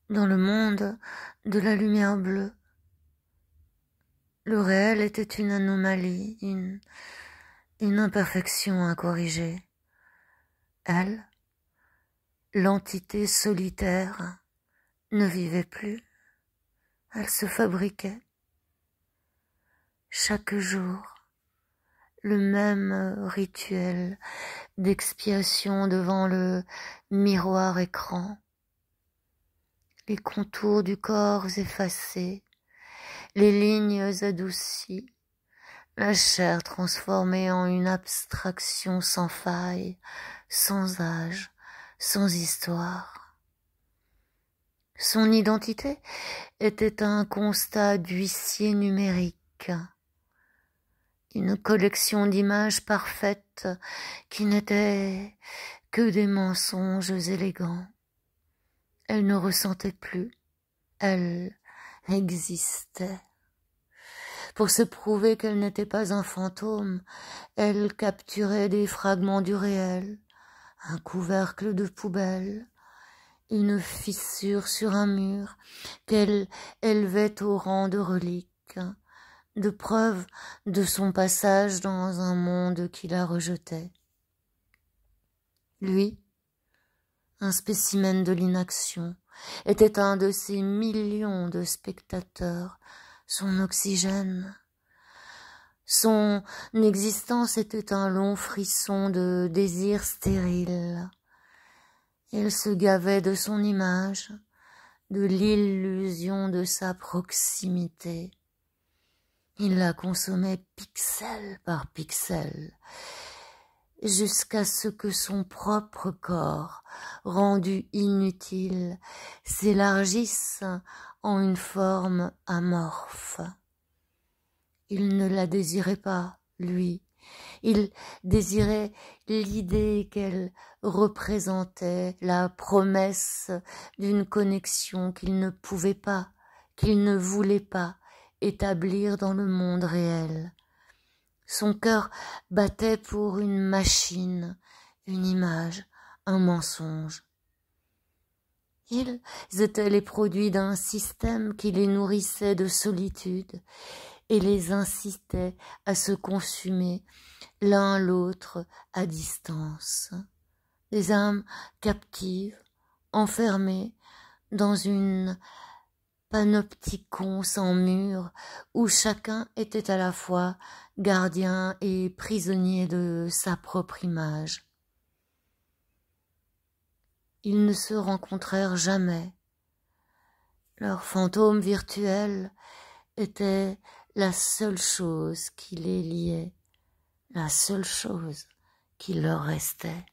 dans le monde de la lumière bleue. Le réel était une anomalie, une imperfection à corriger. Elle, l'entité solitaire, ne vivait plus. Elle se fabriquait. Chaque jour, le même rituel d'expiation devant le miroir écran. Les contours du corps effacés, les lignes adoucies, la chair transformée en une abstraction sans faille, sans âge, sans histoire. Son identité était un constat d'huissier numérique, une collection d'images parfaites qui n'étaient que des mensonges élégants. Elle ne ressentait plus, elle existait. Pour se prouver qu'elle n'était pas un fantôme, elle capturait des fragments du réel, un couvercle de poubelle, une fissure sur un mur qu'elle élevait au rang de relique, de preuve de son passage dans un monde qui la rejetait. Lui, un spécimen de l'inaction, était un de ces millions de spectateurs, son oxygène. Son existence était un long frisson de désir stérile. Il se gavait de son image, de l'illusion de sa proximité. Il la consommait pixel par pixel, jusqu'à ce que son propre corps, rendu inutile, s'élargisse en une forme amorphe. Il ne la désirait pas, lui. Il désirait l'idée qu'elle représentait, la promesse d'une connexion qu'il ne pouvait pas, qu'il ne voulait pas établir dans le monde réel. Son cœur battait pour une machine, une image, un mensonge. Ils étaient les produits d'un système qui les nourrissait de solitude et les incitait à se consumer l'un l'autre à distance. Des âmes captives, enfermées dans une panopticon sans mur où chacun était à la fois gardien et prisonnier de sa propre image. Ils ne se rencontrèrent jamais. Leur fantôme virtuel était la seule chose qui les liait, la seule chose qui leur restait.